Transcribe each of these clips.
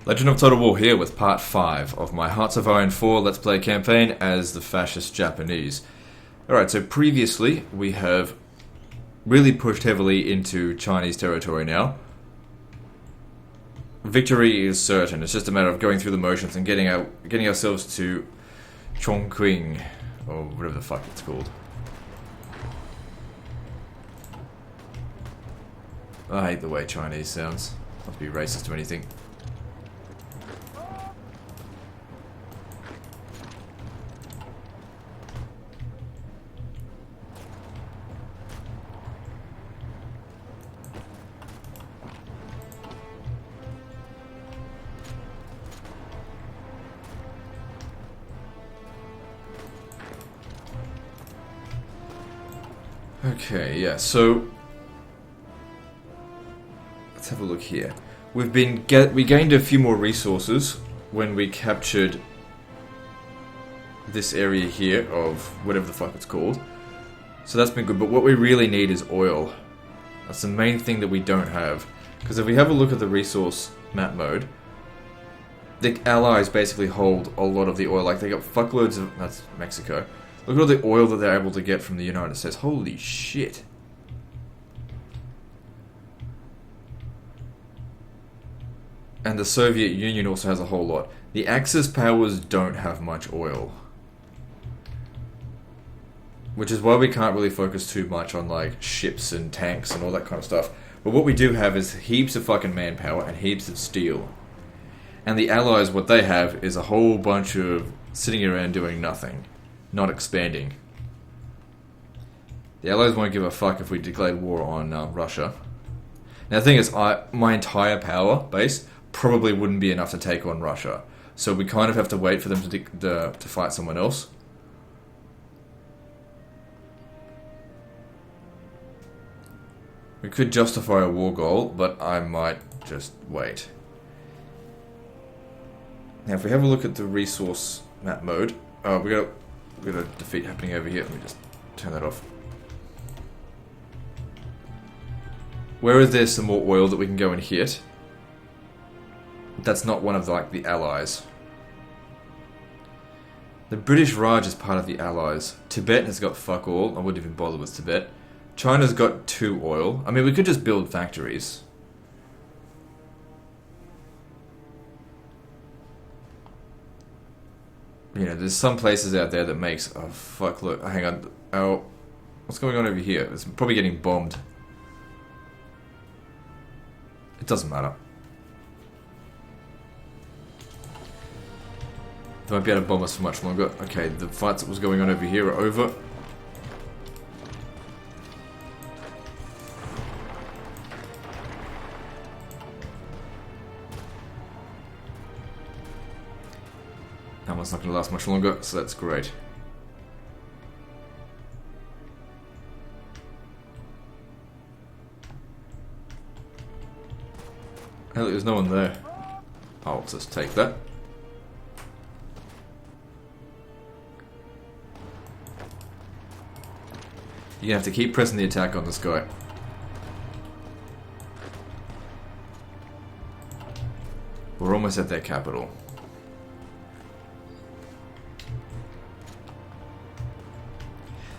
Legend of Total War here with part 5 of my Hearts of Iron 4 Let's Play campaign as the Fascist Japanese. Alright, so previously we have really pushed heavily into Chinese territory now. Victory is certain, it's just a matter of going through the motions and getting ourselves to Chongqing, or whatever the fuck it's called. I hate the way Chinese sounds. Not to be racist or anything. Okay, yeah, so let's have a look here. We gained a few more resources when we captured this area here of whatever the fuck it's called. So that's been good, but what we really need is oil. That's the main thing that we don't have. Because if we have a look at the resource map mode, the Allies basically hold a lot of the oil. Like, they got fuckloads of... that's Mexico. Look at all the oil that they're able to get from the United States. Holy shit. And the Soviet Union also has a whole lot. The Axis powers don't have much oil. Which is why we can't really focus too much on, like, ships and tanks and all that kind of stuff. But what we do have is heaps of fucking manpower and heaps of steel. And the Allies, what they have is a whole bunch of sitting around doing nothing. Not expanding. The Allies won't give a fuck if we declared war on Russia. Now the thing is, my entire power base probably wouldn't be enough to take on Russia. So we kind of have to wait for them to fight someone else. We could justify a war goal, but I might just wait. Now if we have a look at the resource map mode, we got a defeat happening over here. Let me just turn that off. Where is there some more oil that we can go and hit? That's not one of the Allies. The British Raj is part of the Allies. Tibet has got fuck all. I wouldn't even bother with Tibet. China's got 2 oil. I mean, we could just build factories. You know, there's some places out there that makes a fuckload. Hang on. Oh, what's going on over here? It's probably getting bombed. It doesn't matter. They won't be able to bomb us for much longer. Okay, the fights that was going on over here are over. That one's not going to last much longer, so that's great. Hey, look, there's no one there. I'll just take that. You're going to have to keep pressing the attack on this guy. We're almost at their capital.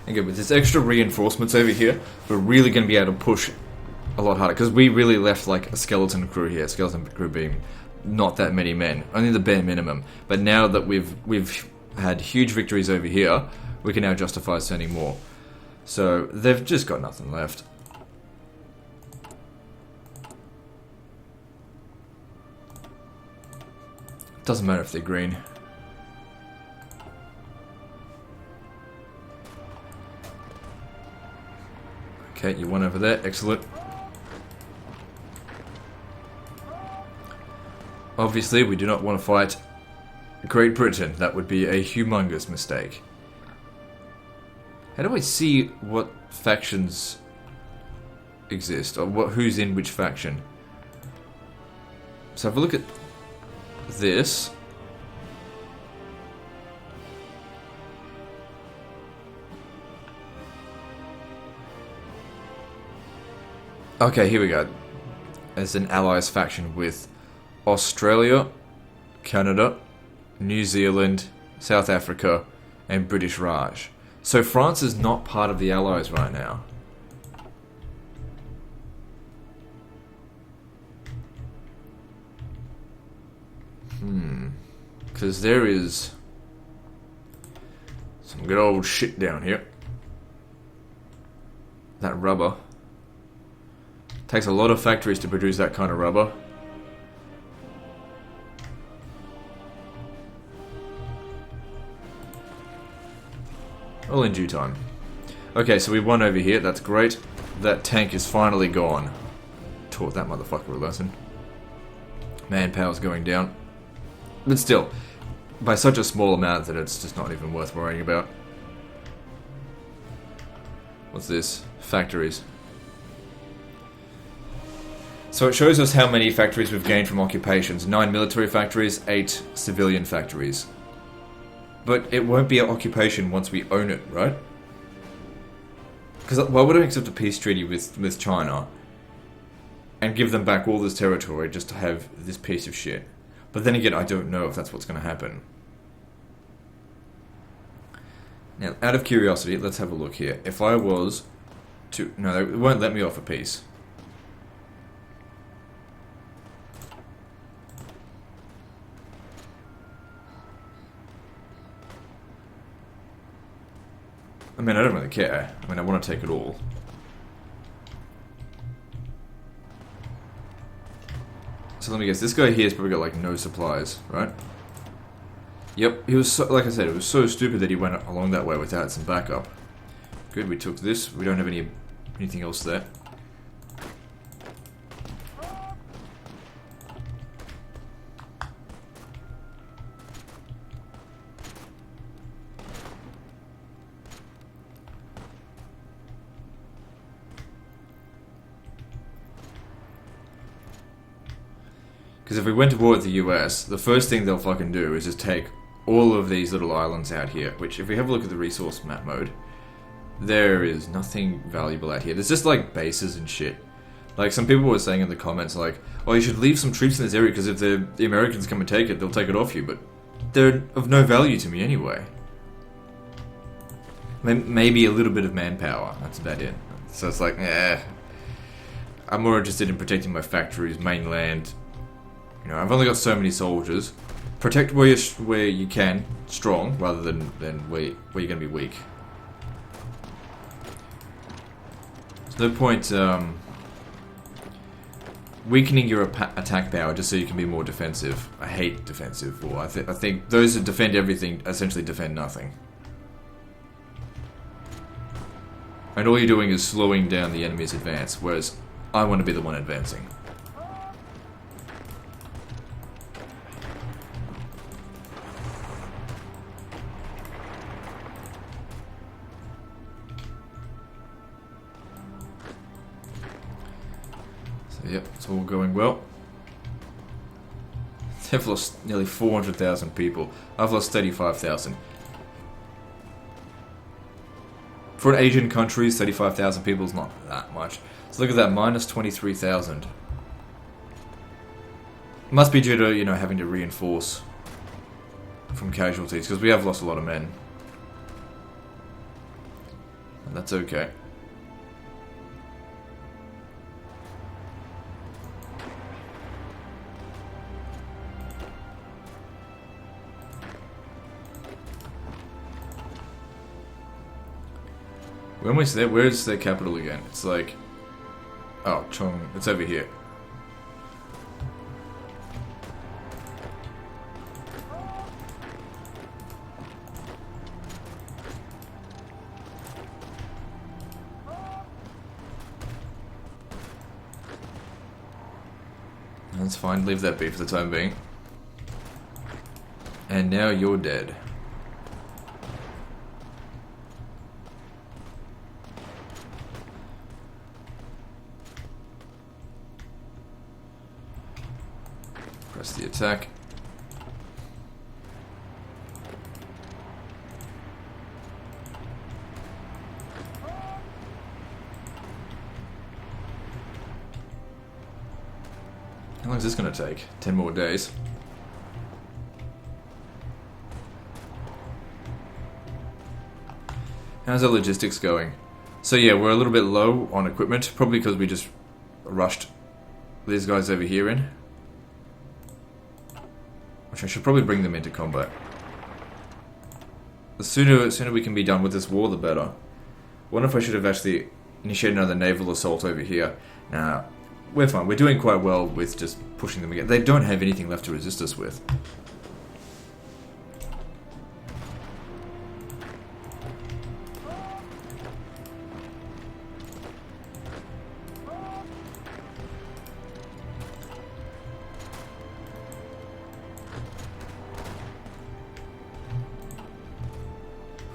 Again, with this extra reinforcements over here, we're really going to be able to push a lot harder. Because we really left like a skeleton crew here. Skeleton crew being not that many men. Only the bare minimum. But now that we've had huge victories over here, we can now justify sending more. So, they've just got nothing left. Doesn't matter if they're green. Okay, you won over there. Excellent. Obviously, we do not want to fight Great Britain. That would be a humongous mistake. How do I see what factions exist? Or who's in which faction? So if I look at this... Okay, here we go. As an Allies faction with Australia, Canada, New Zealand, South Africa, and British Raj. So France is not part of the Allies right now. Because there is some good old shit down here. That rubber. Takes a lot of factories to produce that kind of rubber. All in due time. Okay, so we won over here. That's great. That tank is finally gone. Taught that motherfucker a lesson. Manpower's going down. But still, by such a small amount that it's just not even worth worrying about. What's this? Factories. So it shows us how many factories we've gained from occupations. 9 military factories, 8 civilian factories. But it won't be an occupation once we own it, right? Because why would I accept a peace treaty with China and give them back all this territory just to have this piece of shit? But then again, I don't know if that's what's going to happen. Now, out of curiosity, let's have a look here. If I was to... No, it won't let me offer peace. I mean, I don't really care. I mean, I want to take it all. So let me guess. This guy here has probably got, like, no supplies, right? Yep, he was so, like I said, it was so stupid that he went along that way without some backup. Good, we took this. We don't have anything else there. Because if we went to war with the US, the first thing they'll fucking do is just take all of these little islands out here, which if we have a look at the resource map mode, there is nothing valuable out here. There's just like bases and shit. Like some people were saying in the comments like, oh, you should leave some troops in this area because if the Americans come and take it, they'll take it off you, but they're of no value to me anyway. Maybe a little bit of manpower, that's about it. So it's like, I'm more interested in protecting my factories, mainland. You know, I've only got so many soldiers. Protect where you can, strong, rather than where you're going to be weak. There's no point weakening your attack power just so you can be more defensive. I hate defensive war. I think those that defend everything essentially defend nothing. And all you're doing is slowing down the enemy's advance, whereas I want to be the one advancing. Yep, it's all going well. They've lost nearly 400,000 people. I've lost 35,000. For an Asian country, 35,000 people is not that much. So look at that, minus 23,000. Must be due to, you know, having to reinforce from casualties, because we have lost a lot of men. And that's okay. When we say, where's their capital again? It's like, oh, Chong. It's over here. That's fine. Leave that be for the time being. And now you're dead. Press the attack. How long long is this going to take? 10 more days. How's our logistics going? So yeah, we're a little bit low on equipment, probably because we just rushed these guys over here in. Which I should probably bring them into combat. The sooner we can be done with this war, the better. I wonder if I should have actually initiated another naval assault over here. Nah, we're fine. We're doing quite well with just pushing them again. They don't have anything left to resist us with.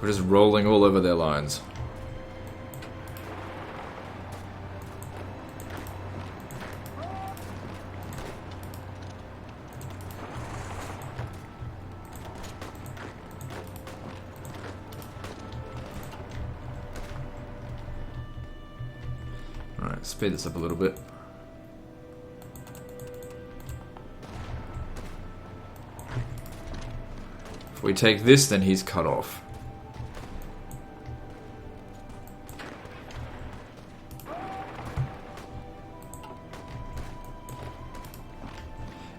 We're just rolling all over their lines. Alright, speed this up a little bit. If we take this, then he's cut off.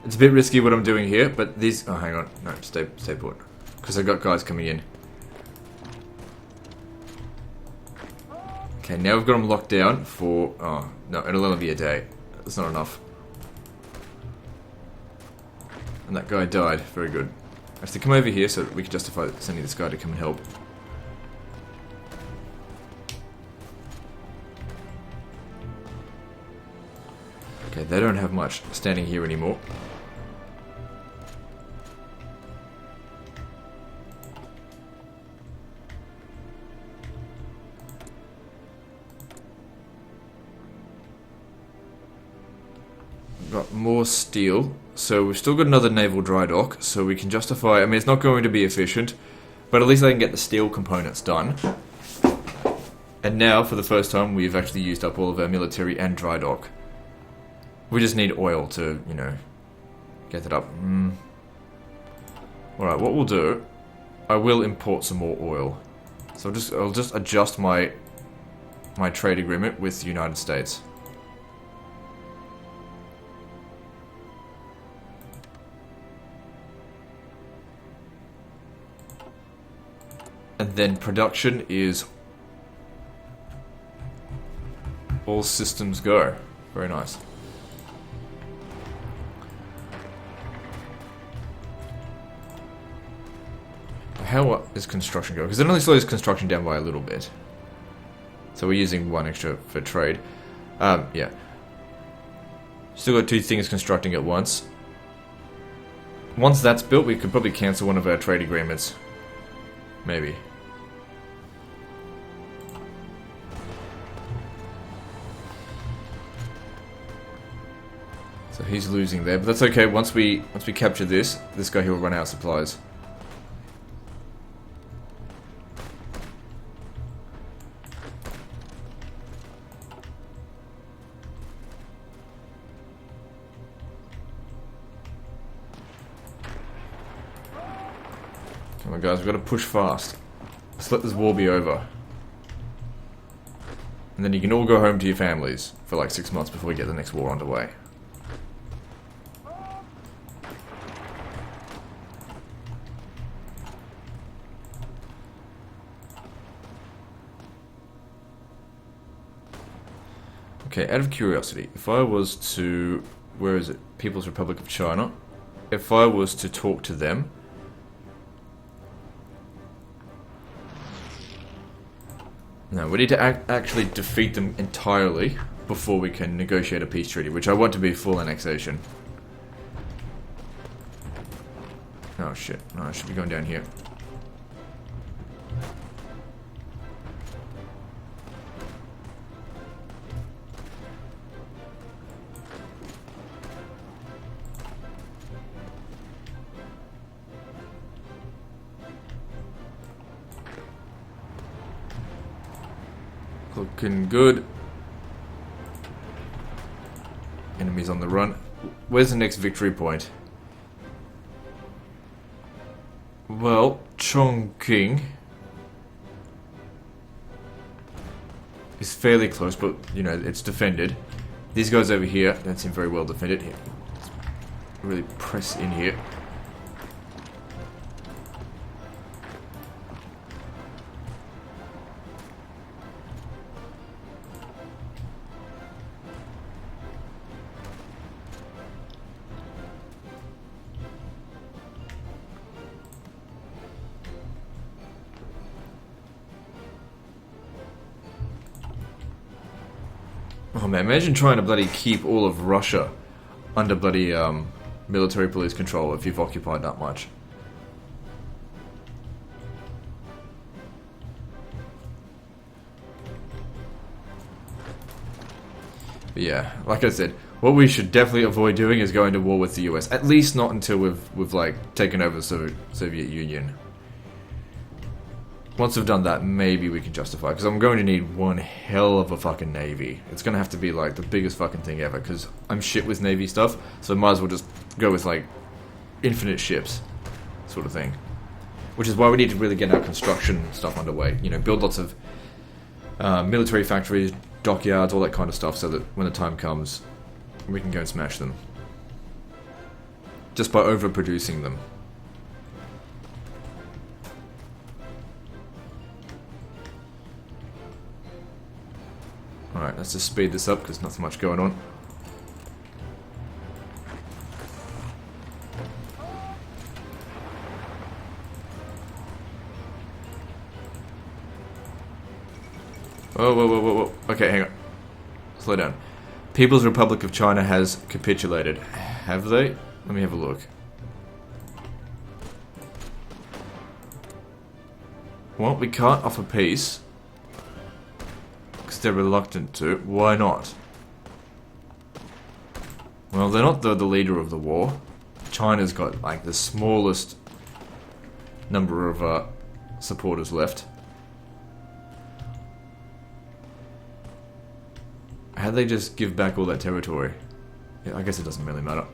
It's a bit risky what I'm doing here, but these... Oh, hang on. No, stay put. Because I've got guys coming in. Okay, now we've got them locked down for... Oh, no, it'll only be a day. That's not enough. And that guy died. Very good. Actually, come over here so that we can justify sending this guy to come and help. Okay, they don't have much standing here anymore. Got more steel, so we've still got another naval dry dock, so we can justify... I mean, it's not going to be efficient, but at least I can get the steel components done. And now, for the first time, we've actually used up all of our military and dry dock. We just need oil to, you know, get that up. Alright, what we'll do, I will import some more oil. So I'll just adjust my trade agreement with the United States. And then production is all systems go. Very nice. How is construction going? Because it only slows construction down by a little bit. So we're using one extra for trade. Yeah. Still got two things constructing at once. Once that's built, we could probably cancel one of our trade agreements. Maybe. So he's losing there, but that's okay. Once we capture this guy here will run out of supplies. Come on, guys, we've got to push fast. Let's let this war be over. And then you can all go home to your families for like 6 months before we get the next war underway. Okay, out of curiosity, if I was to... Where is it? People's Republic of China. If I was to talk to them... No, we need to actually defeat them entirely before we can negotiate a peace treaty, which I want to be full annexation. Oh shit, no, I should be going down here. Looking good. Enemies on the run. where's the next victory point? Well, Chongqing is fairly close, but, you know, it's defended. These guys over here don't seem very well defended. Here, let's really press in here. Oh man, imagine trying to bloody keep all of Russia under bloody military police control if you've occupied that much. But yeah, like I said, what we should definitely avoid doing is going to war with the US. At least not until we've like taken over the Soviet Union. Once we've done that, maybe we can justify, because I'm going to need one hell of a fucking navy. It's going to have to be like the biggest fucking thing ever, because I'm shit with navy stuff, so I might as well just go with like infinite ships sort of thing. Which is why we need to really get our construction stuff underway. You know, build lots of military factories, dockyards, all that kind of stuff, so that when the time comes, we can go and smash them. Just by overproducing them. Alright, let's just speed this up because not so much going on. Whoa, whoa, whoa, whoa, whoa. Okay, hang on. Slow down. People's Republic of China has capitulated. Have they? Let me have a look. Well, we can't offer peace. They're reluctant to. Why not? Well, they're not the leader of the war. China's got like the smallest number of supporters left. How'd they just give back all that territory? Yeah, I guess it doesn't really matter.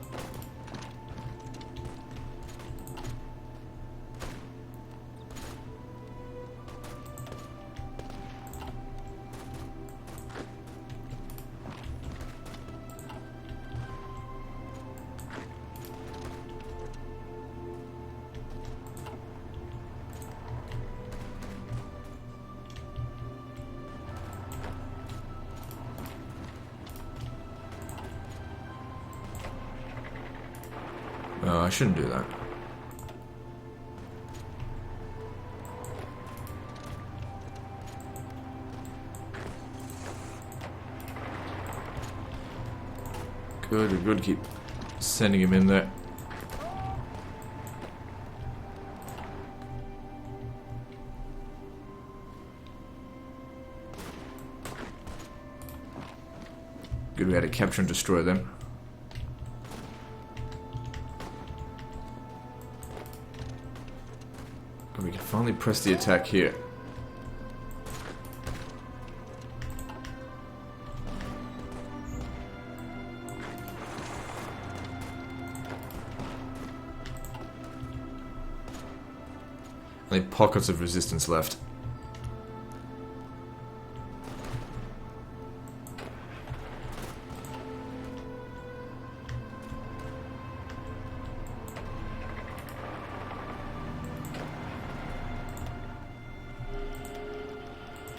I shouldn't do that. Good, good. Keep sending him in there. Good, we had to capture and destroy them. We can finally press the attack here. Only pockets of resistance left.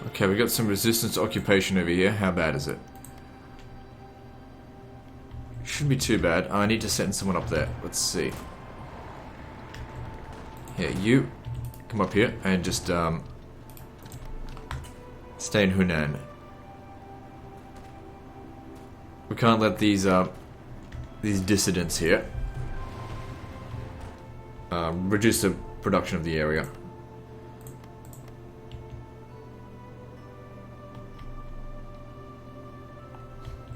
Okay, we got some resistance to occupation over here. How bad is it? Shouldn't be too bad. I need to send someone up there. Let's see. Yeah, you come up here and just stay in Hunan. We can't let these dissidents here reduce the production of the area.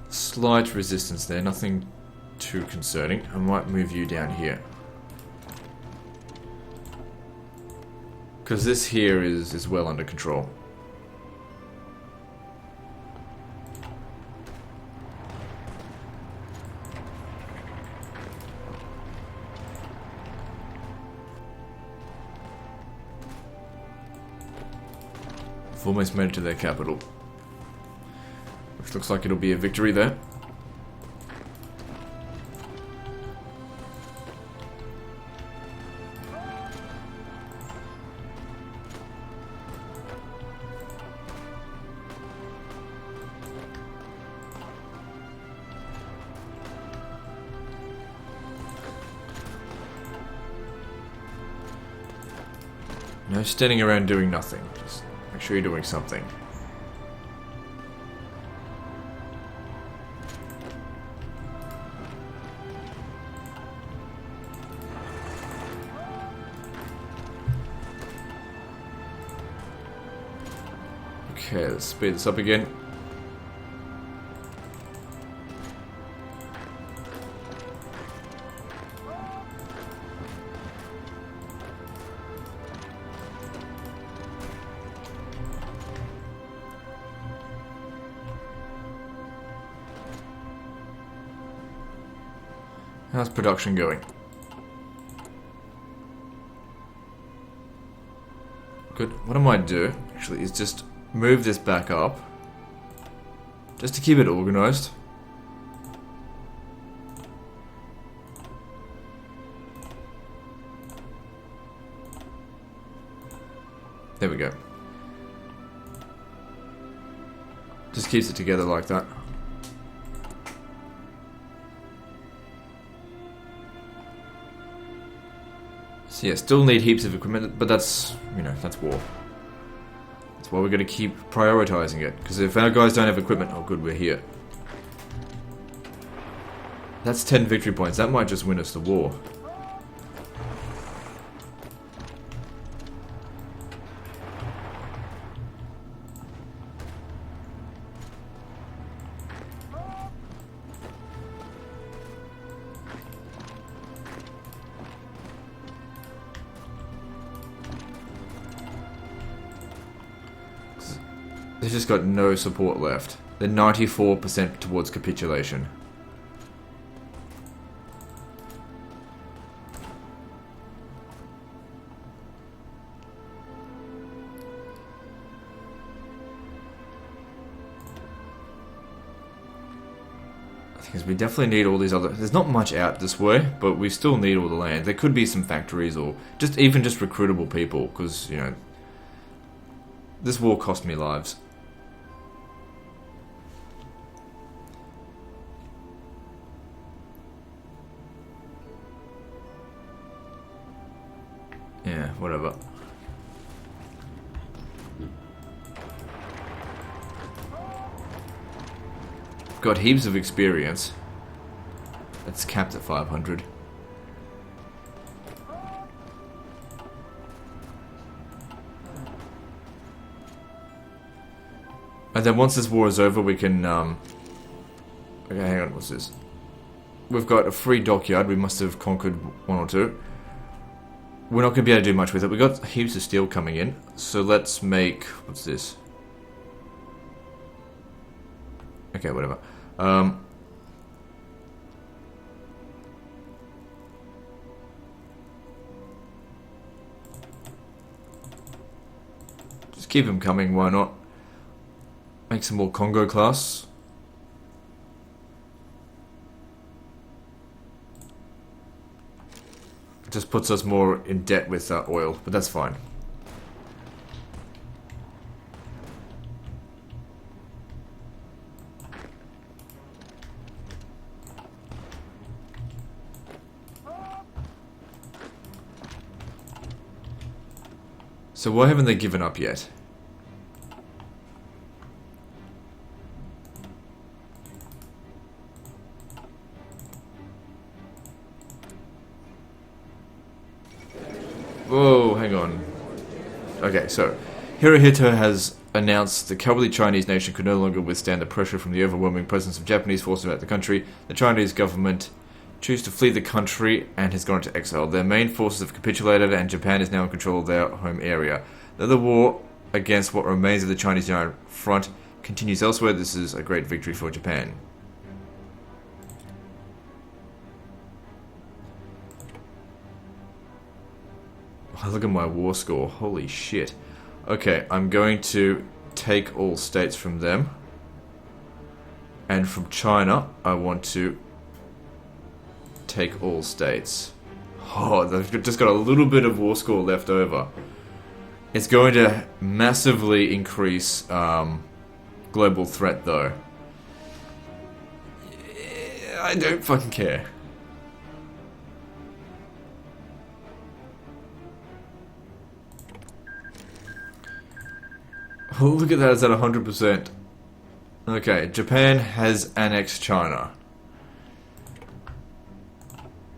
Slight resistance there, nothing too concerning. I might move you down here. Because this here is well under control. We've almost made it to their capital. Which looks like it'll be a victory there. No standing around doing nothing. Just make sure you're doing something. Okay, let's speed this up again. How's production going? Good. What I might do, actually, is just move this back up. Just to keep it organized. There we go. Just keeps it together like that. So yeah, still need heaps of equipment, but that's, you know, that's war. That's why we're going to keep prioritizing it. Because if our guys don't have equipment, oh good, we're here. That's 10 victory points. That might just win us the war. They've just got no support left. They're 94% towards capitulation. Because we definitely need all these other... There's not much out this way, but we still need all the land. There could be some factories or just even just recruitable people, because, you know, this war cost me lives. Yeah, whatever. Got heaps of experience. That's capped at 500. And then once this war is over, we can, okay, hang on, what's this? We've got a free dockyard. We must have conquered one or two. We're not going to be able to do much with it. We've got heaps of steel coming in. So let's make... What's this? Okay, whatever. Just keep them coming, why not? Make some more Congo class. Just puts us more in debt with oil, but that's fine. So why haven't they given up yet? Whoa, hang on. Okay, so Hirohito has announced the cowardly Chinese nation could no longer withstand the pressure from the overwhelming presence of Japanese forces throughout the country. The Chinese government choose to flee the country and has gone into exile. Their main forces have capitulated and Japan is now in control of their home area. Though the war against what remains of the Chinese Giant Front continues elsewhere, this is a great victory for Japan. Oh, look at my war score. Holy shit. Okay, I'm going to take all states from them. And from China, I want to take all states. Oh, they've just got a little bit of war score left over. It's going to massively increase global threat, though. Yeah, I don't fucking care. Oh, look at that, it's at 100%. Okay, Japan has annexed China.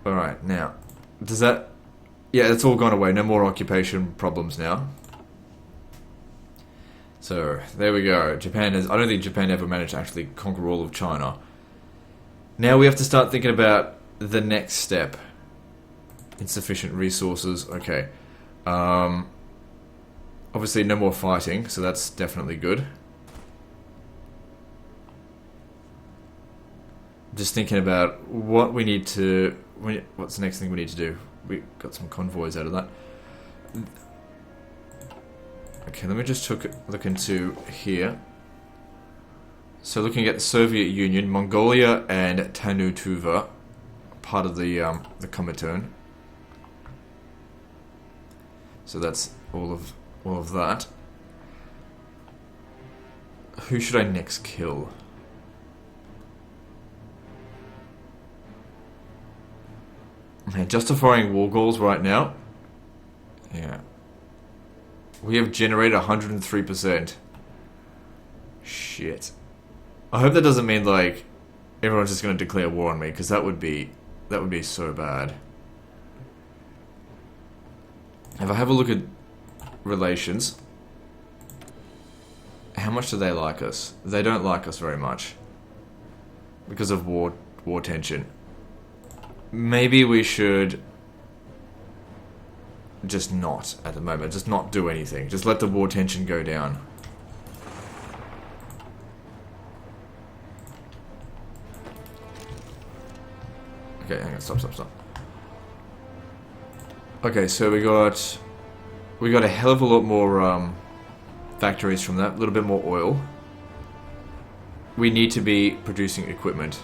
Alright, now, does that... Yeah, it's all gone away, no more occupation problems now. So, there we go. Japan is... I don't think Japan ever managed to actually conquer all of China. Now we have to start thinking about the next step. Insufficient resources, okay. Obviously no more fighting, so that's definitely good. Just thinking about what we need to... What's the next thing we need to do? We got some convoys out of that. Okay, let me just look into here. So looking at the Soviet Union, Mongolia and Tanu Tuva, part of the Comintern. So that's all of that. Who should I next kill? Okay, justifying war goals right now. Yeah. We have generated 103%. Shit. I hope that doesn't mean, like, everyone's just going to declare war on me, because that would be so bad. If I have a look at relations, how much do they like us? They don't like us very much. Because of war tension. Maybe we should just not at the moment. Just not do anything. Just let the war tension go down. Okay, hang on, stop. Okay, so we got a hell of a lot more factories from that, a little bit more oil. We need to be producing equipment.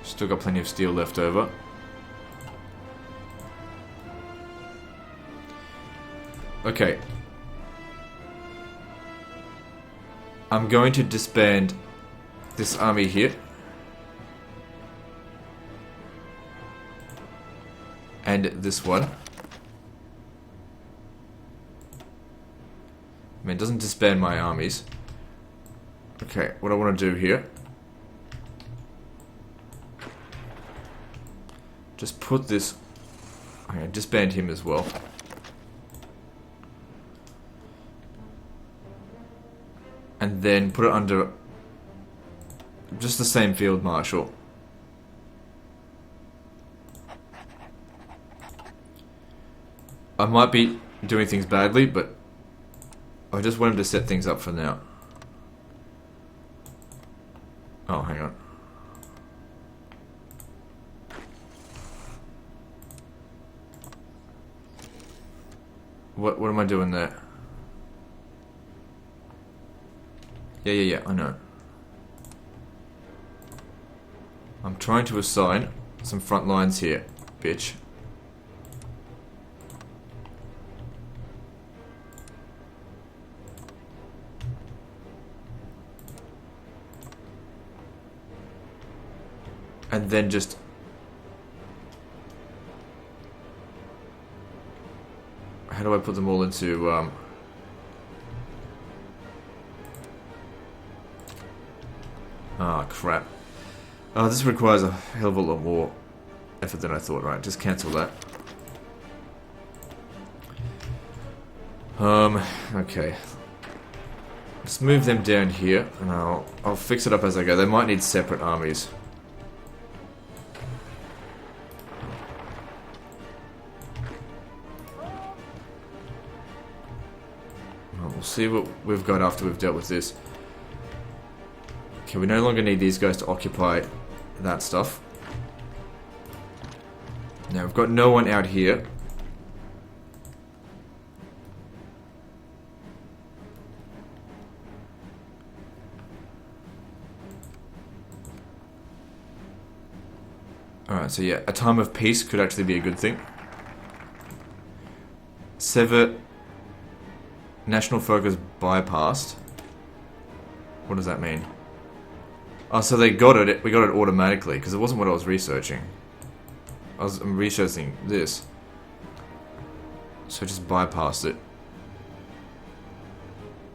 Still got plenty of steel left over. Okay. I'm going to disband this army here. And this one. I mean, it doesn't disband my armies. Okay, what I want to do here. Just put this... Okay, disband him as well. And then put it under... just the same field marshal. I might be doing things badly, but I just want him to set things up for now. Oh, hang on. What am I doing there? Yeah, I know. I'm trying to assign some front lines here, bitch. And then just... how do I put them all into, ah, crap. Oh, this requires a hell of a lot more effort than I thought. Right, just cancel that. Okay. Let's move them down here, and I'll fix it up as I go. They might need separate armies. We'll see what we've got after we've dealt with this. Okay, we no longer need these guys to occupy that stuff. Now, we've got no one out here. Alright, so yeah, a time of peace could actually be a good thing. Sever national focus bypassed. What does that mean? Oh, so they got it. We got it automatically because it wasn't what I was researching. I'm researching this, so I just bypassed it.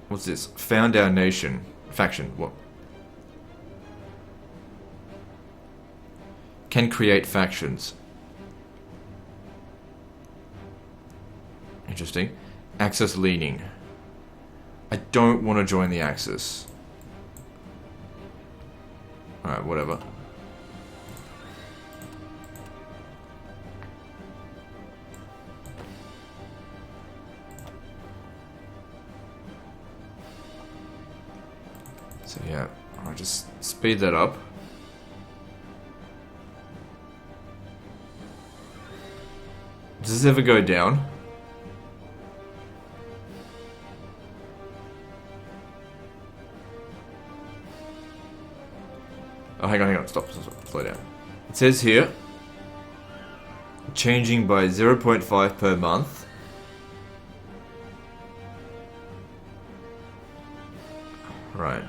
What's this? Found our nation faction. What? Can create factions. Interesting. Axis leaning. I don't want to join the Axis. Alright, whatever. So yeah, I'll just speed that up. Does this ever go down? Oh, hang on, stop, slow down. It says here, changing by 0.5 per month. Right.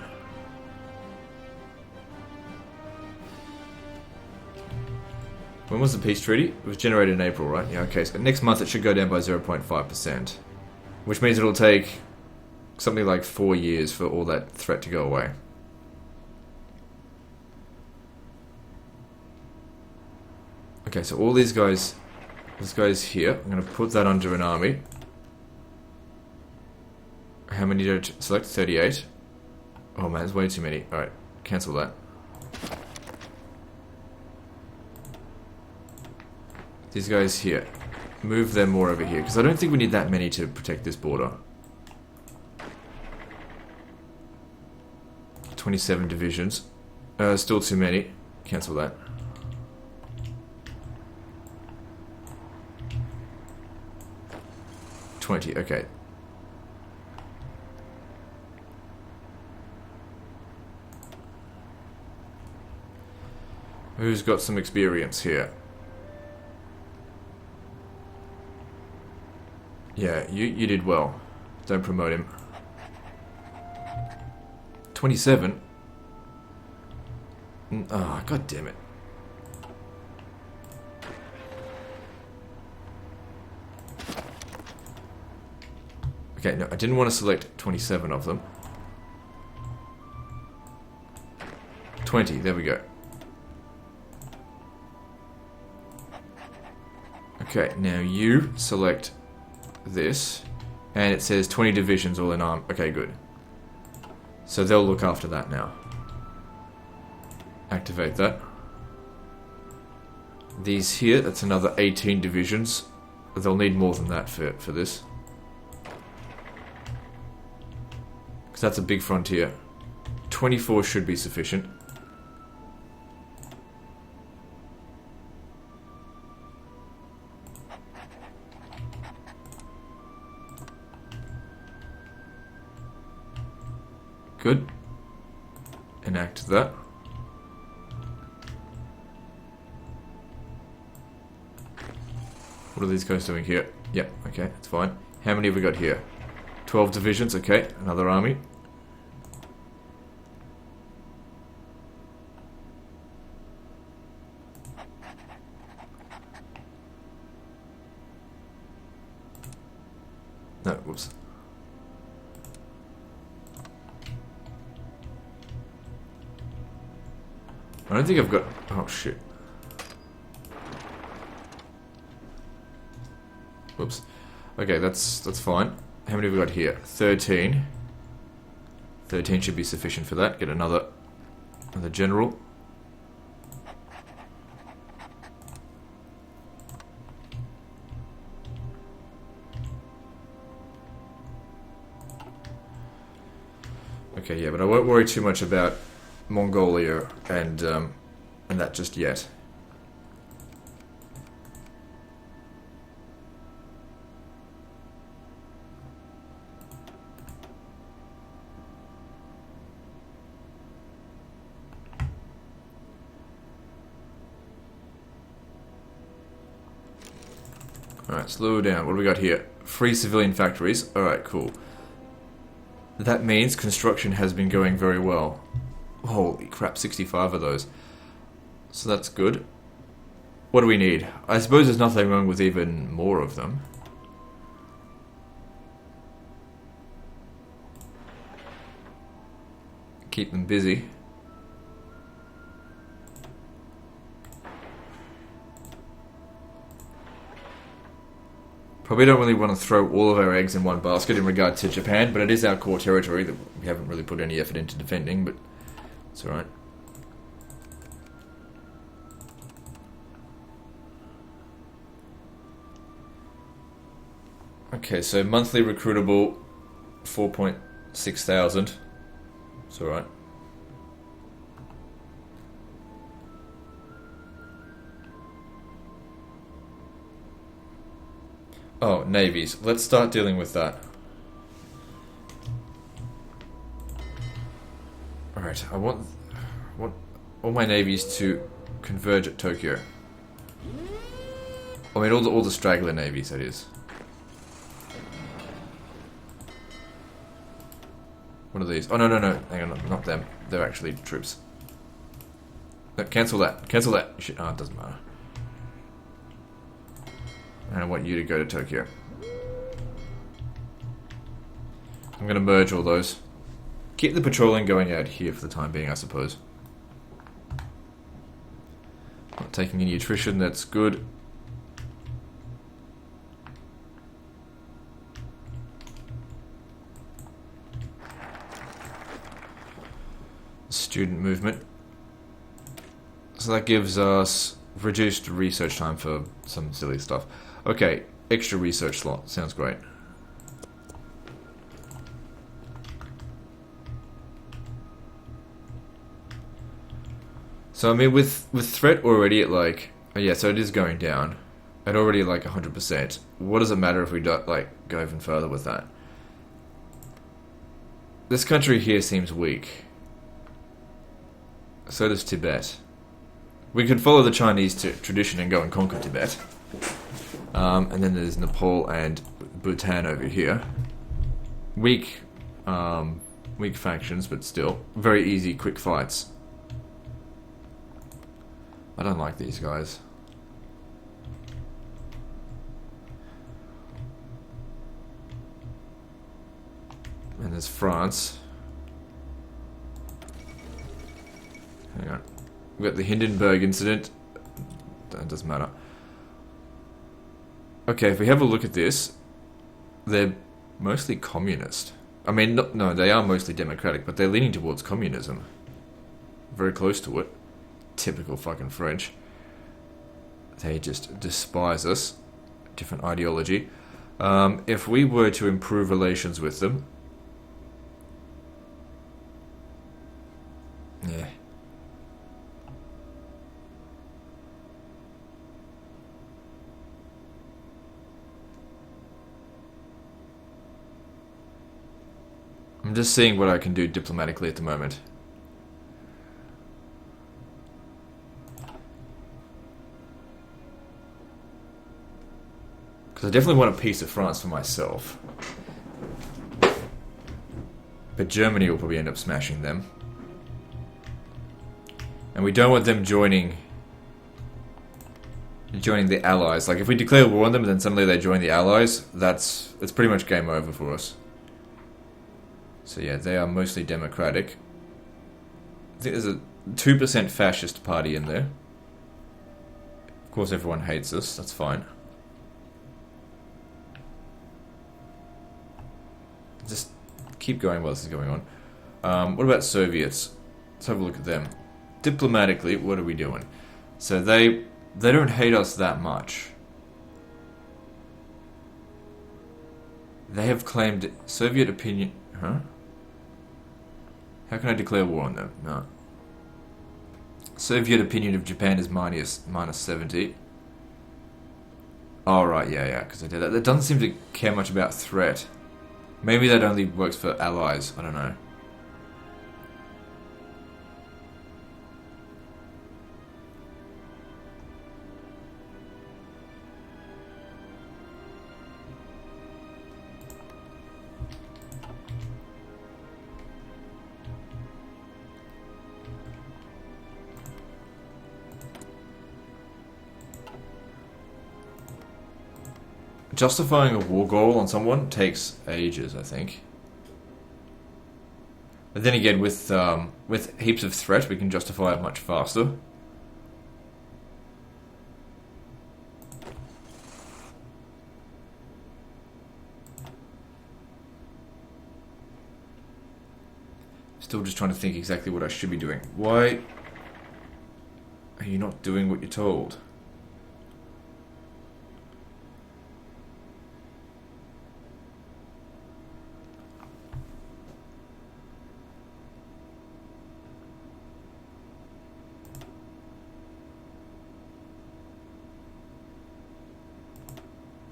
When was the peace treaty? It was generated in April, right? Yeah, okay, so next month it should go down by 0.5%. Which means it'll take something like 4 years for all that threat to go away. Okay, so all these guys, this guy's here. I'm going to put that under an army. How many did I select? 38. Oh man, there's way too many. Alright, cancel that. These guys here. Move them more over here, because I don't think we need that many to protect this border. 27 divisions. Still too many. Cancel that. Okay. Who's got some experience here? Yeah, you did well. Don't promote him. 27? Ah, oh, god damn it. Okay, no, I didn't want to select 27 of them. 20, there we go. Okay, now you select this, and it says 20 divisions all in arm. Okay, good. So they'll look after that now. Activate that. These here, that's another 18 divisions. They'll need more than that for this. Because that's a big frontier. 24 should be sufficient. Good. Enact that. What are these guys doing here? Yep, okay, that's fine. How many have we got here? 12 divisions, okay, another army. No, whoops. I don't think I've got... Oh, shit. Whoops. Okay, that's fine. How many have we got here? 13. 13 should be sufficient for that. Get another general. Okay, yeah, but I won't worry too much about Mongolia and that just yet. Alright, slow down. What do we got here? Free civilian factories. Alright, cool. That means construction has been going very well. Holy crap, 65 of those. So that's good. What do we need? I suppose there's nothing wrong with even more of them. Keep them busy. Probably don't really want to throw all of our eggs in one basket in regard to Japan, but it is our core territory that we haven't really put any effort into defending, but it's alright. Okay, so monthly recruitable 4.6 thousand. It's alright. Oh, navies. Let's start dealing with that. Alright, I want all my navies to converge at Tokyo. I mean, all the straggler navies, that is. What are these? Oh, no. Hang on, not them. They're actually troops. No, cancel that. Cancel that. Shit. Oh, it doesn't matter. And I want you to go to Tokyo. I'm going to merge all those. Keep the patrolling going out here for the time being, I suppose. Not taking any attrition, that's good. Student movement. So that gives us reduced research time for some silly stuff. Okay, extra research slot. Sounds great. So I mean, with threat already at like, oh yeah, so it is going down. At already like 100%. What does it matter if we don't like go even further with that? This country here seems weak. So does Tibet. We could follow the Chinese tradition and go and conquer Tibet. And then there's Nepal and Bhutan over here. Weak factions, but still very easy, quick fights. I don't like these guys. And there's France. Hang on. We've got the Hindenburg incident. That doesn't matter. Okay, if we have a look at this, they're mostly communist. I mean, no, they are mostly democratic, but they're leaning towards communism. Very close to it. Typical fucking French. They just despise us. Different ideology. If we were to improve relations with them... Yeah. I'm just seeing what I can do diplomatically at the moment. Because I definitely want a piece of France for myself. But Germany will probably end up smashing them. And we don't want them joining the Allies. Like, if we declare war on them and then suddenly they join the Allies, it's pretty much game over for us. So yeah, they are mostly democratic. I think there's a 2% fascist party in there. Of course everyone hates us, that's fine. Just keep going while this is going on. What about Soviets? Let's have a look at them. Diplomatically, what are we doing? So they don't hate us that much. They have claimed Soviet opinion... Huh? How can I declare war on them? No. Soviet opinion of Japan is minus 70. Oh, right, yeah, because I did that. That doesn't seem to care much about threat. Maybe that only works for allies. I don't know. justifying a war goal on someone takes ages, I think. But then again, with heaps of threat, we can justify it much faster. Still just trying to think exactly what I should be doing. Why are you not doing what you're told?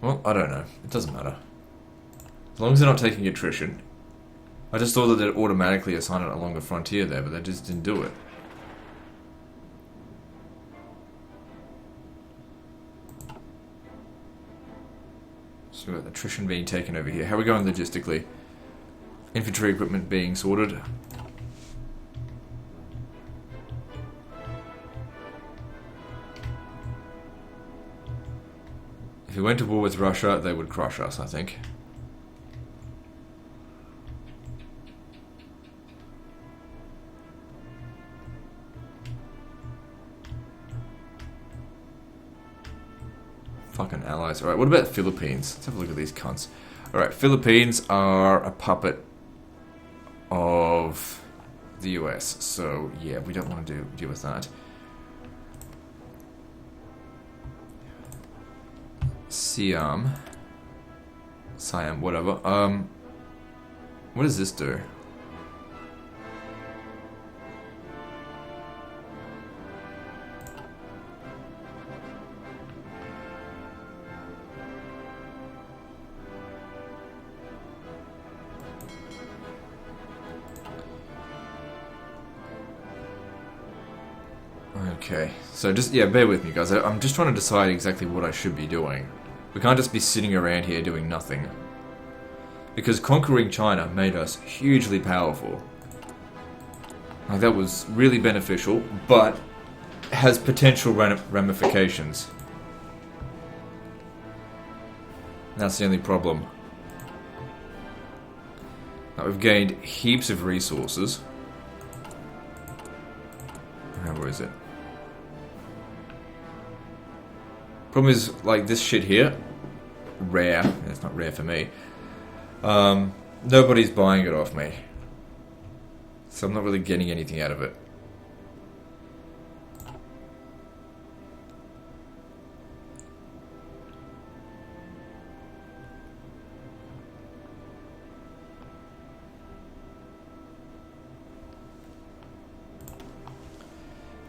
Well, I don't know. It doesn't matter. As long as they're not taking attrition. I just thought that they'd automatically assign it along the frontier there, but they just didn't do it. So we've got attrition being taken over here. How are we going logistically? Infantry equipment being sorted. If we went to war with Russia, they would crush us, I think. Fucking allies. Alright, what about the Philippines? Let's have a look at these cunts. Alright, Philippines are a puppet of the US. So, yeah, we don't want to deal with that. Siam, whatever. What does this do? Okay, so just, yeah, bear with me, guys. I'm just trying to decide exactly what I should be doing. We can't just be sitting around here doing nothing. Because conquering China made us hugely powerful. Like, that was really beneficial, but has potential ramifications. That's the only problem. Now, we've gained heaps of resources. Where is it? Problem is, like, this shit here, rare. It's not rare for me. Nobody's buying it off me. So I'm not really getting anything out of it.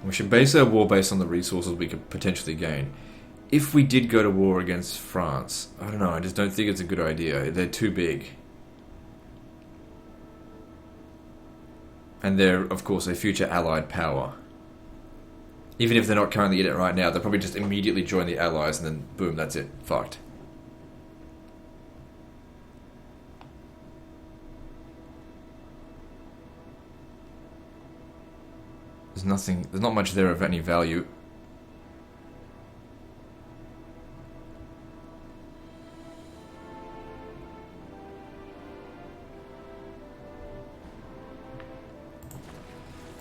We should base our war based on the resources we could potentially gain. If we did go to war against France, I don't know, I just don't think it's a good idea. They're too big. And they're, of course, a future allied power. Even if they're not currently in it right now, they'll probably just immediately join the Allies and then, boom, that's it. Fucked. There's not much there of any value.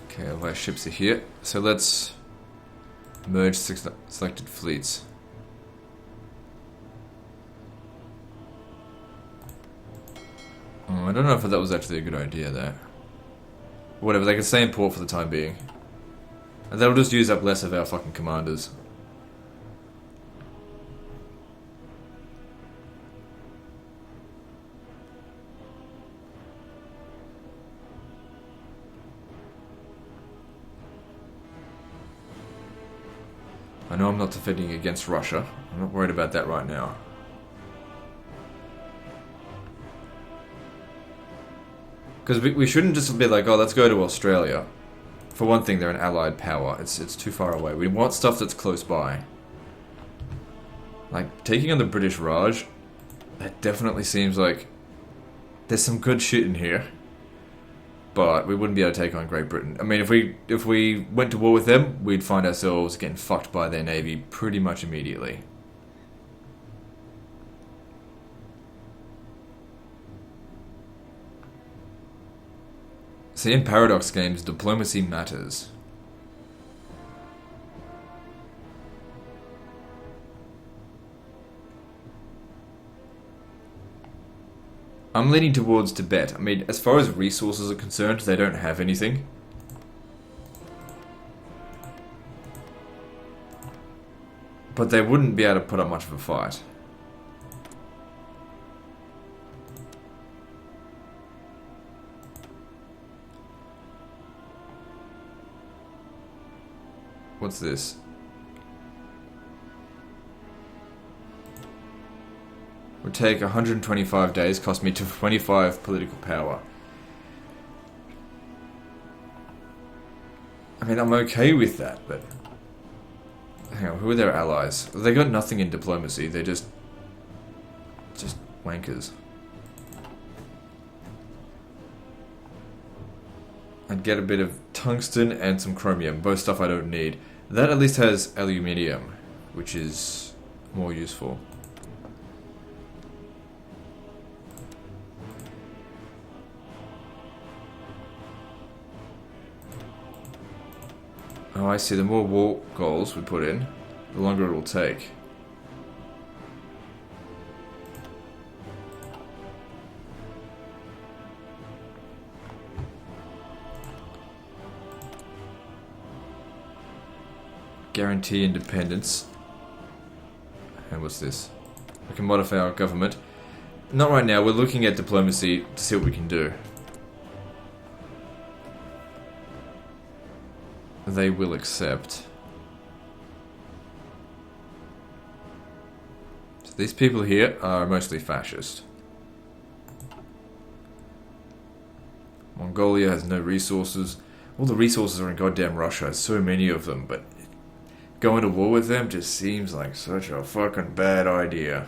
Okay, all our ships are here. So let's merge selected fleets. Oh, I don't know if that was actually a good idea there. Whatever, they can stay in port for the time being. And that'll just use up less of our fucking commanders. I know I'm not defending against Russia. I'm not worried about that right now. Because we shouldn't just be like, oh, let's go to Australia. For one thing, they're an allied power. It's too far away. We want stuff that's close by. Like, taking on the British Raj, that definitely seems like there's some good shit in here. But we wouldn't be able to take on Great Britain. I mean, if we went to war with them, we'd find ourselves getting fucked by their navy pretty much immediately. See, in Paradox games, diplomacy matters. I'm leaning towards Tibet. I mean, as far as resources are concerned, they don't have anything. But they wouldn't be able to put up much of a fight. What's this? Would take 125 days, cost me 25 political power. I mean, I'm okay with that, but... Hang on, who are their allies? They got nothing in diplomacy, they're just wankers. I'd get a bit of tungsten and some chromium, both stuff I don't need. That at least has aluminium, which is more useful. Oh, I see. The more war goals we put in, the longer it will take. Guarantee independence. And what's this? We can modify our government. Not right now. We're looking at diplomacy to see what we can do. They will accept. So these people here are mostly fascist. Mongolia has no resources. All the resources are in goddamn Russia. So many of them, but going to war with them just seems like such a fucking bad idea.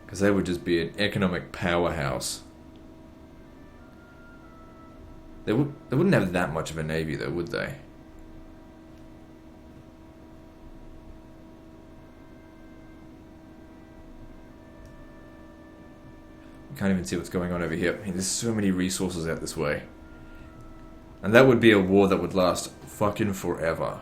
Because they would just be an economic powerhouse. They wouldn't have that much of a navy though, would they? You can't even see what's going on over here. I mean, there's so many resources out this way. And that would be a war that would last fucking forever.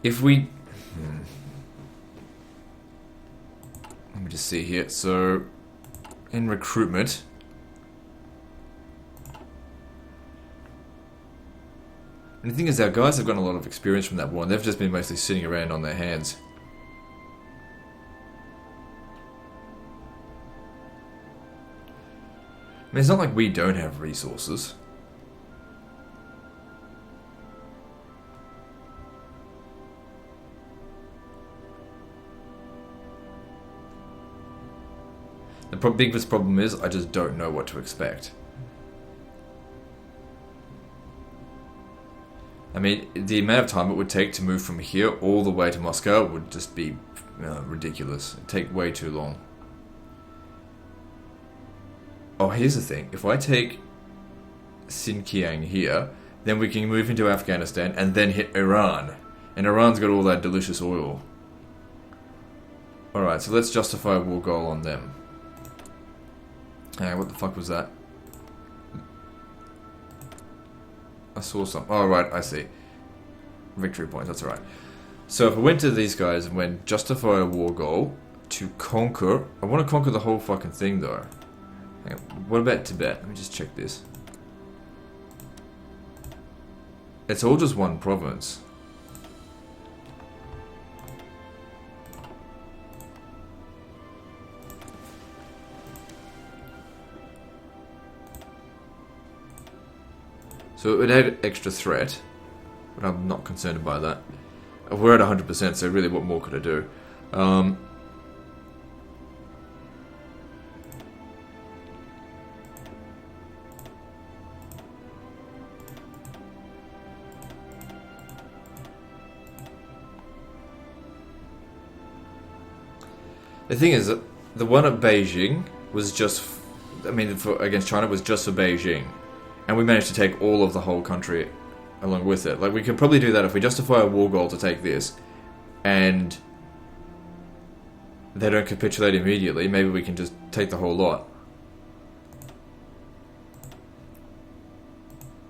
If we... Let me just see here. So, in recruitment... And the thing is, our guys have gotten a lot of experience from that war, and they've just been mostly sitting around on their hands. I mean, it's not like we don't have resources. The biggest problem is, I just don't know what to expect. I mean, the amount of time it would take to move from here all the way to Moscow would just be ridiculous. It'd take way too long. Oh, here's the thing. If I take Xinjiang here, then we can move into Afghanistan and then hit Iran. And Iran's got all that delicious oil. Alright, so let's justify a war goal on them. Hey, what the fuck was that? I saw some. Oh, right, I see. Victory points, that's alright. So if I went to these guys and went, justify a war goal to conquer... I want to conquer the whole fucking thing, though. Hang on, what about Tibet? Let me just check this. It's all just one province. So it would add extra threat, but I'm not concerned by that. We're at 100%, so really what more could I do? The thing is, that the one at Beijing was just I mean, against China was just for Beijing, and we managed to take all of the whole country along with it. Like, we could probably do that if we justify a war goal to take this, and they don't capitulate immediately. Maybe we can just take the whole lot.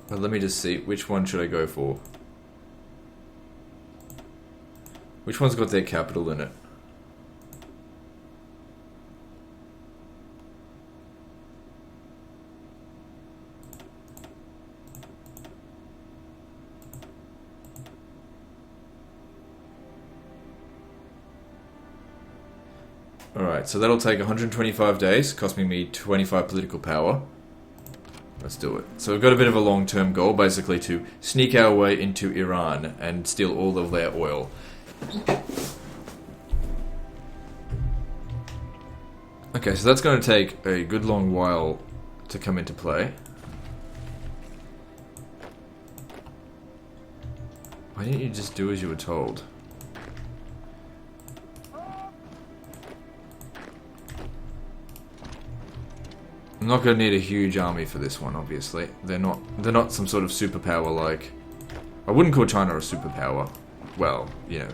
But let me just see, which one should I go for? Which one's got their capital in it? Alright, so that'll take 125 days, costing me 25 political power. Let's do it. So we've got a bit of a long-term goal, basically to sneak our way into Iran and steal all of their oil. Okay, so that's going to take a good long while to come into play. Why didn't you just do as you were told? I'm not going to need a huge army for this one, obviously. They're not some sort of superpower like... I wouldn't call China a superpower. Well, you know,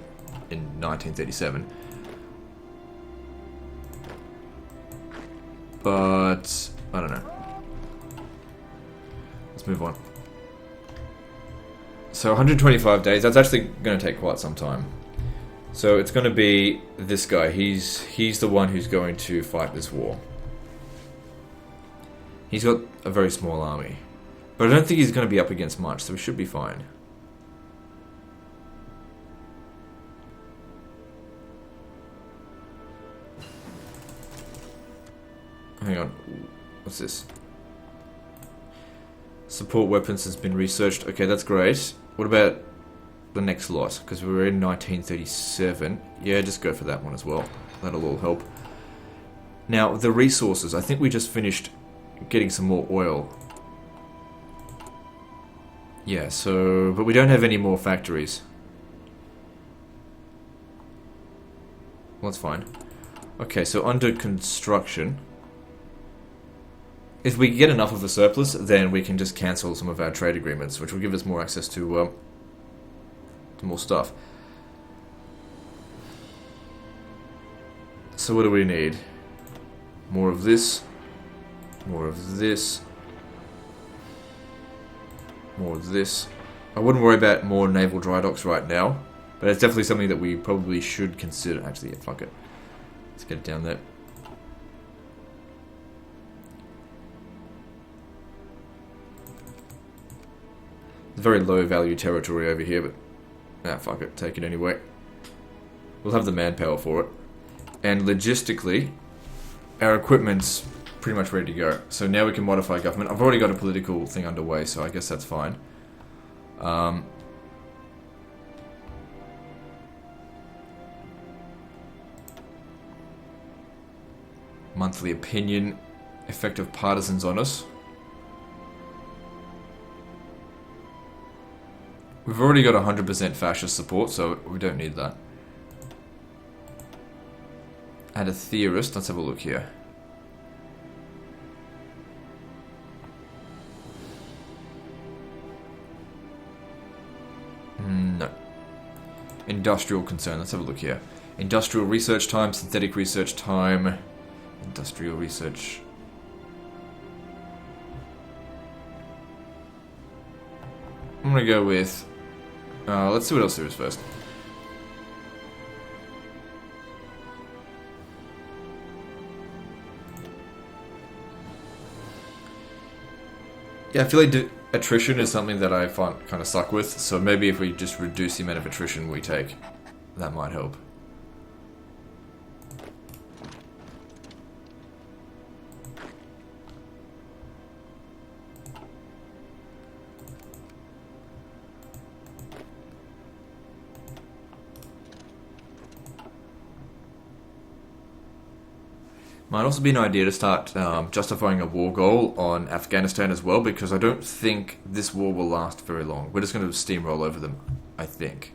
in 1937. But I don't know. Let's move on. So 125 days, that's actually going to take quite some time. So it's going to be this guy. He's the one who's going to fight this war. He's got a very small army. But I don't think he's going to be up against much, so we should be fine. Hang on. What's this? Support weapons has been researched. Okay, that's great. What about the next lot? Because we were in 1937. Yeah, just go for that one as well. That'll all help. Now, the resources. I think we just finished getting some more oil. Yeah, so... But we don't have any more factories. Well, that's fine. Okay, so under construction... If we get enough of a surplus, then we can just cancel some of our trade agreements, which will give us more access to more stuff. So what do we need? More of this. More of this. More of this. I wouldn't worry about more naval dry docks right now, but it's definitely something that we probably should consider. Actually, yeah, fuck it. Let's get it down there. It's very low value territory over here, but fuck it, take it anyway. We'll have the manpower for it. And logistically, our equipment's pretty much ready to go. So now we can modify government. I've already got a political thing underway, so I guess that's fine. Monthly opinion, effective partisans on us. We've already got 100% fascist support, so we don't need that. Add a theorist. Let's have a look here. No. Industrial concern. Let's have a look here. Industrial research time, synthetic research time, industrial research. I'm gonna go with... let's see what else there is first. Yeah, I feel like attrition is something that I find kind of suck with, so maybe if we just reduce the amount of attrition we take, that might help. Might also be an idea to start justifying a war goal on Afghanistan as well, because I don't think this war will last very long. We're just going to steamroll over them, I think.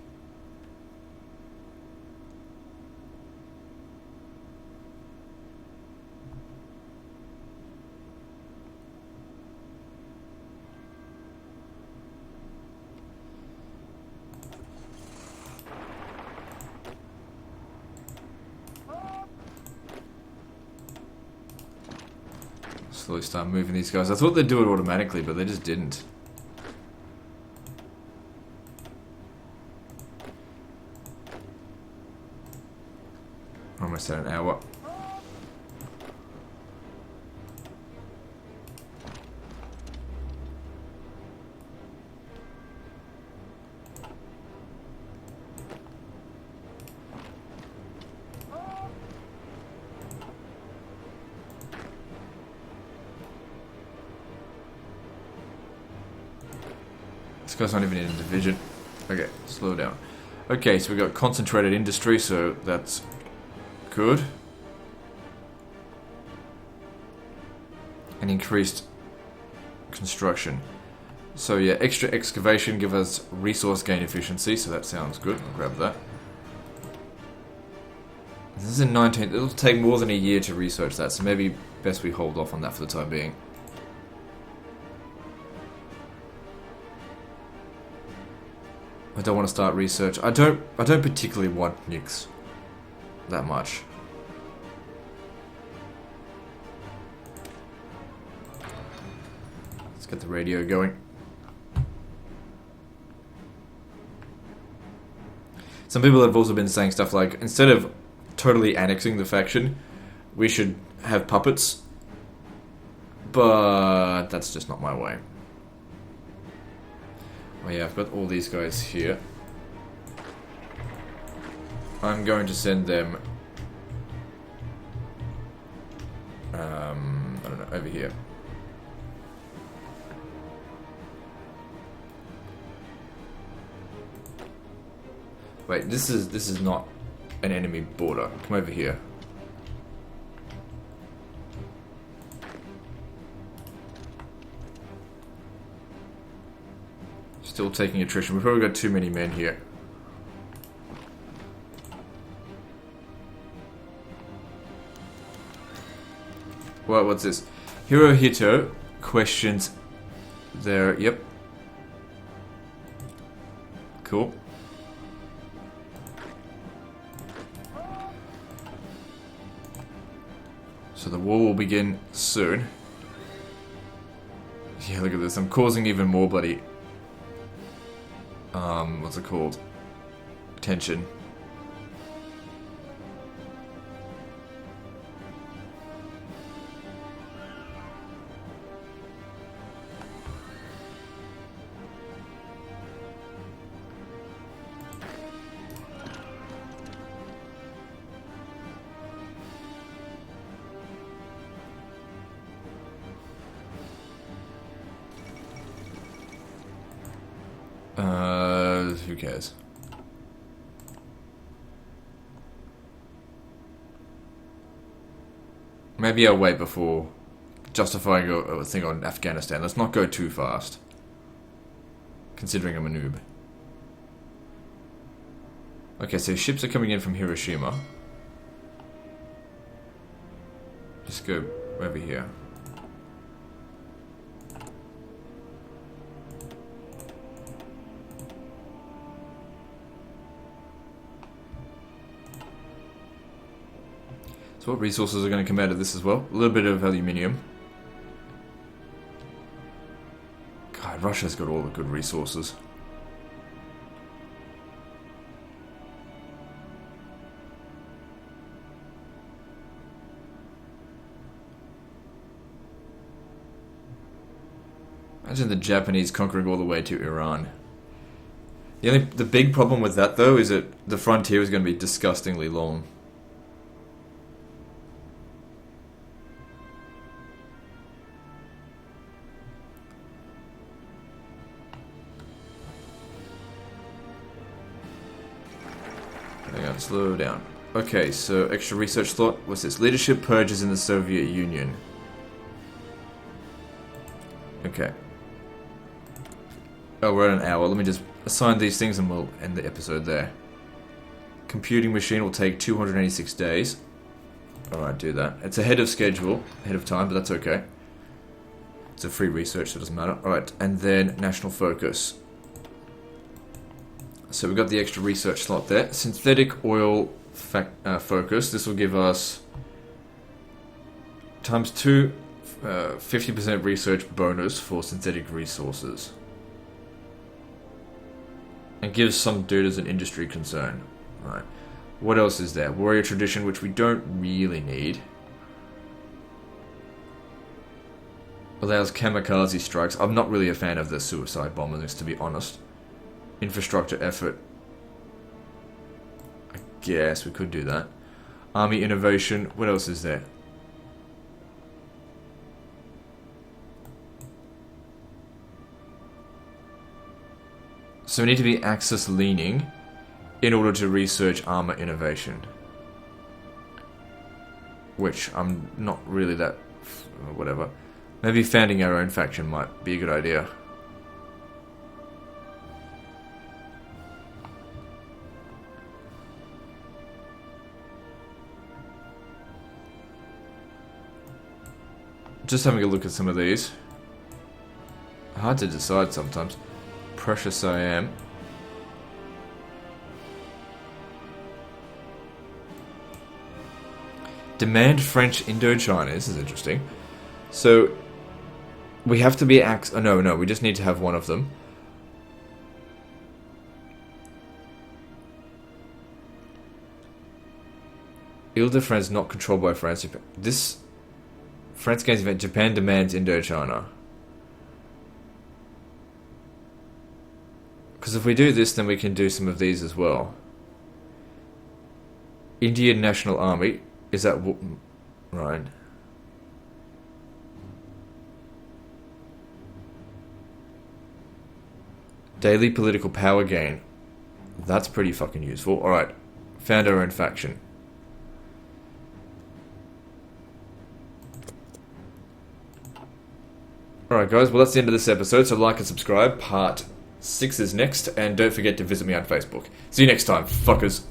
Slowly start moving these guys. I thought they'd do it automatically, but they just didn't. Almost at an hour. This guy's not even in a division. Okay, slow down. Okay, so we've got concentrated industry, so that's good. And increased construction. So yeah, extra excavation give us resource gain efficiency, so that sounds good. I'll grab that. This is in 19th. It'll take more than a year to research that, so maybe best we hold off on that for the time being. I don't want to start research. I don't particularly want nukes that much. Let's get the radio going. Some people have also been saying stuff like, instead of totally annexing the faction, we should have puppets. But that's just not my way. Oh yeah, I've got all these guys here. I'm going to send them... I don't know, over here. Wait, this is not an enemy border. Come over here. Still taking attrition. We've probably got too many men here. Well, what's this? Hirohito questions their... Yep. Cool. So the war will begin soon. Yeah, look at this. I'm causing even more bloody... what's it called? Tension. Who cares? Maybe I'll wait before justifying a thing on Afghanistan. Let's not go too fast, considering I'm a noob. Okay, so ships are coming in from Hiroshima. Just go over here. So what resources are going to come out of this as well? A little bit of aluminium. God, Russia's got all the good resources. Imagine the Japanese conquering all the way to Iran. The big problem with that though is that the frontier is going to be disgustingly long. Slow down. Okay, so extra research slot. What's this? Leadership purges in the Soviet Union. Okay. Oh, we're at an hour. Let me just assign these things and we'll end the episode there. Computing machine will take 286 days. Alright, do that. It's ahead of schedule, ahead of time, but that's okay. It's a free research, so it doesn't matter. Alright, and then national focus. So we've got the extra research slot there. Synthetic oil focus. This will give us times 2 50% research bonus for synthetic resources. And gives some dude as an industry concern. Right. What else is there? Warrior tradition, which we don't really need. Allows kamikaze strikes. I'm not really a fan of the suicide bombers, to be honest. Infrastructure effort. I guess we could do that. Army innovation. What else is there? So we need to be Axis leaning in order to research armor innovation. Which I'm not really that... whatever. Maybe founding our own faction might be a good idea. Just having a look at some of these. Hard to decide sometimes. Precious I am. Demand French Indochina. This is interesting. So, we have to be oh, no, we just need to have one of them. Ile-de-France not controlled by France. This... France gains event. Japan demands Indochina. Because if we do this, then we can do some of these as well. Indian National Army. Is that... right. Daily political power gain. That's pretty fucking useful. Alright. Found our own faction. Alright guys, well that's the end of this episode, so like and subscribe. Part 6 is next, and don't forget to visit me on Facebook. See you next time, fuckers.